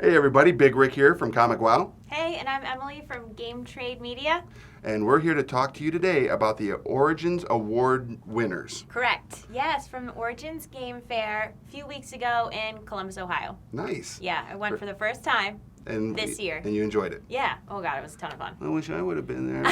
Hey everybody, Big Rick here from Comic Wow, Hey, and I'm Emily from Game Trade Media. and we're here to talk to you today about the Origins Award winners. Correct. Yes, from Origins Game Fair a few weeks ago in Columbus, Ohio. Nice. Yeah, I went for the first time this year. And you enjoyed it. Yeah. Oh, God, it was a ton of fun. I wish I would have been there.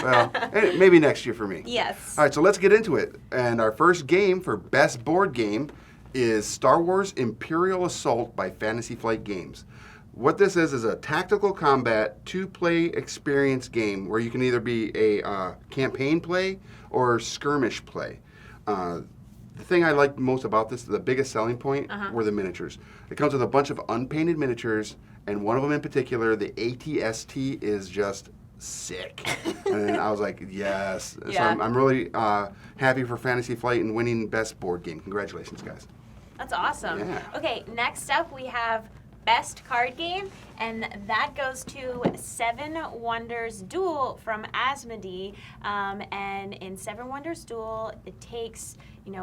Well, maybe next year for me. Yes. All right, so let's get into it. And our first game for Best Board Game is Star Wars Imperial Assault by Fantasy Flight Games. What this is a tactical combat two-play experience game where you can either be a campaign play or skirmish play. The thing I liked most about this, the biggest selling point, were the miniatures. It comes with a bunch of unpainted miniatures, and one of them in particular, the ATST, is just sick. And I was like, yes. Yeah. So I'm really happy for Fantasy Flight and winning Best Board Game. Congratulations, guys. That's awesome. Yeah. Okay, next up we have Best Card Game, and that goes to Seven Wonders Duel from Asmodee. And in Seven Wonders Duel, it takes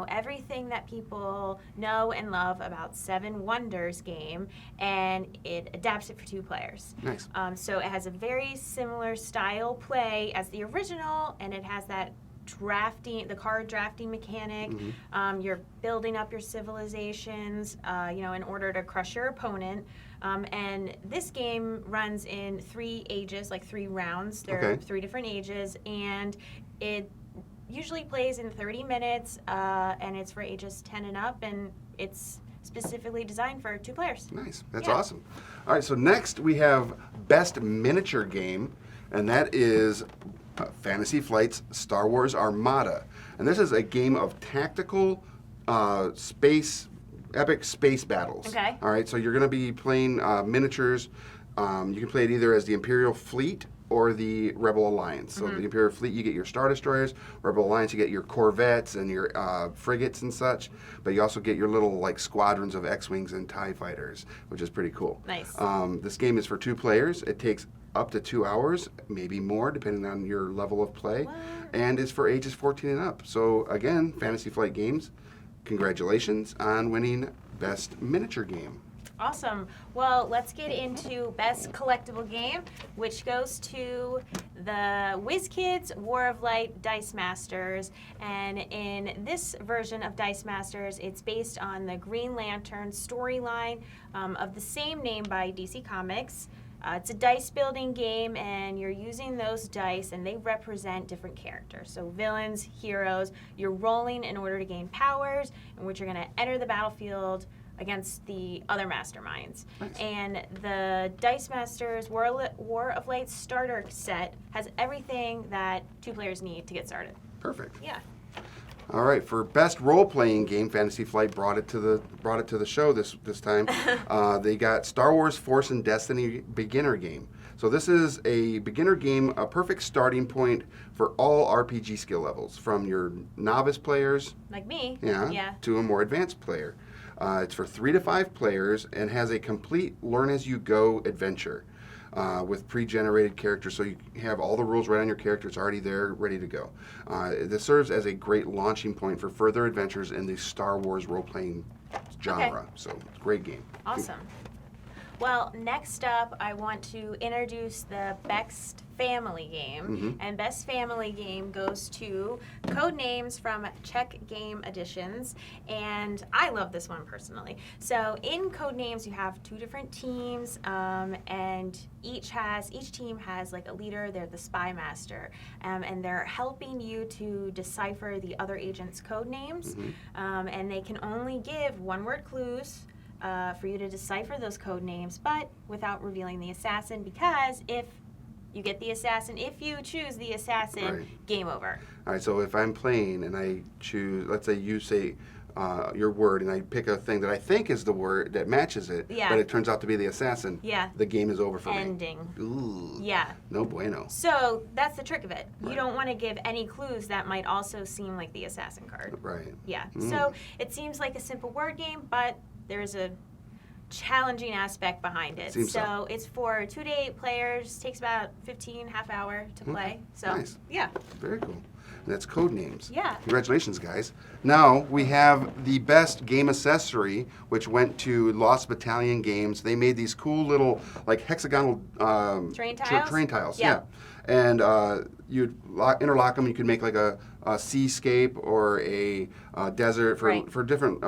everything that people know and love about Seven Wonders game, and it adapts it for two players. Nice. So it has a very similar style play as the original, and it has that the card drafting mechanic. You're building up your civilizations, in order to crush your opponent. And this game runs in 3 ages, like 3 rounds. There are 3 different ages, and it usually plays in 30 minutes, and it's for ages 10 and up, and it's specifically designed for 2 players. Nice. That's Yeah. awesome. All right, so next we have Best Miniature Game, and that is Fantasy Flight's Star Wars Armada. And this is a game of tactical epic space battles. Okay. All right, so you're going to be playing miniatures. You can play it either as the Imperial Fleet or the Rebel Alliance. So the Imperial Fleet, you get your Star Destroyers. Rebel Alliance, you get your Corvettes and your frigates and such. But you also get your little squadrons of X-Wings and TIE Fighters, which is pretty cool. Nice. This game is for 2 players. It takes up to 2 hours, maybe more, depending on your level of play. What? And is for ages 14 and up. So again, Fantasy Flight Games, congratulations on winning Best Miniature Game. Awesome. Well, let's get into Best Collectible Game, which goes to the WizKids War of Light Dice Masters. And in this version of Dice Masters, it's based on the Green Lantern storyline of the same name by DC Comics. It's a dice building game, and you're using those dice, and they represent different characters. So villains, heroes, you're rolling in order to gain powers, in which you're going to enter the battlefield against the other masterminds. Nice. And the Dice Masters War of Light starter set has everything that 2 players need to get started. Perfect. Yeah. All right, for Best Role-Playing Game, Fantasy Flight brought it to the show this time. They got Star Wars Force and Destiny Beginner Game. So this is a beginner game, a perfect starting point for all RPG skill levels, from your novice players, Like me. yeah, to a more advanced player. It's for 3 to 5 players and has a complete learn-as-you-go adventure with pre-generated characters. So you have all the rules right on your character. It's already there, ready to go. This serves as a great launching point for further adventures in the Star Wars role-playing genre. Okay. So, great game. Awesome. Well, next up, I want to introduce the Best Family Game. And Best Family Game goes to Codenames from Czech Game Editions. And I love this one personally. So in Codenames, you have 2 different teams, and each team has a leader. They're the Spy Master. And they're helping you to decipher the other agents' code names. And they can only give one-word clues for you to decipher those code names, but without revealing the assassin, because if you get the assassin, if you choose the assassin, game over. All right, so if I'm playing and I choose, let's say you say your word, and I pick a thing that I think is the word that matches it, but it turns out to be the assassin, the game is over for Ending. me. Ooh. Yeah. No bueno. So that's the trick of it. You don't want to give any clues that might also seem like the assassin card. Right. Yeah. So it seems like a simple word game, but there's a challenging aspect behind it. Seems so it's for 2 to 8 players, takes about 15, half hour to play. So Nice. yeah. Very cool. and that's Code Names. Yeah. Congratulations, guys. Now we have the best game accessory, which went to Lost Battalion Games. They made these cool little like hexagonal Train tiles? Train tiles, Yeah. yeah. And you'd interlock them. You could make like a seascape or a desert for, Right. for different,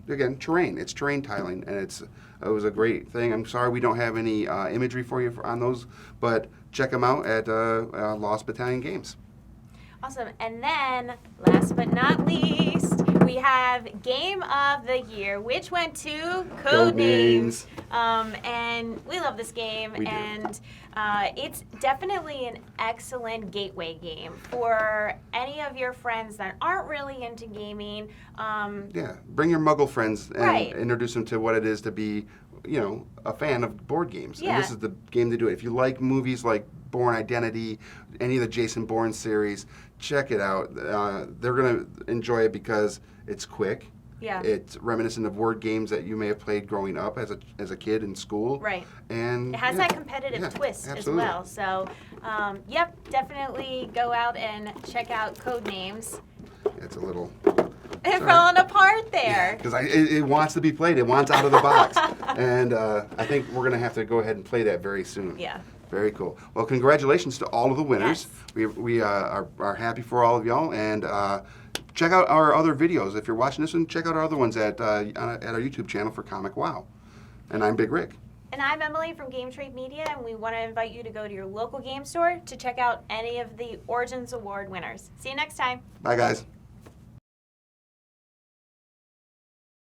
again, terrain. It's terrain tiling, and it was a great thing. I'm sorry we don't have any imagery for you on those, but check them out at Lost Battalion Games. Awesome. And then, last but not least, we have Game of the Year, which went to Code Names. And we love this game, We do. and it's definitely an excellent gateway game for any of your friends that aren't really into gaming. Yeah, bring your Muggle friends and Right. introduce them to what it is to be, a fan of board games. Yeah. And this is the game to do it. If you like movies like Bourne Identity, any of the Jason Bourne series, check it out. They're going to enjoy it because it's quick. Yeah. It's reminiscent of word games that you may have played growing up as a kid in school. Right. And It has yeah, that competitive yeah, twist absolutely. as well. So, yep, definitely go out and check out Code Names. It's a little... It's Sorry. falling apart there. Because it wants to be played. It wants out of the box. And I think we're going to have to go ahead and play that very soon. Yeah. Very cool. Well, congratulations to all of the winners. Yes. We are happy for all of y'all. And check out our other videos. If you're watching this one, check out our other ones at our YouTube channel for Comic Wow. And I'm Big Rick. And I'm Emily from Game Trade Media, and we want to invite you to go to your local game store to check out any of the Origins Award winners. See you next time. Bye, guys.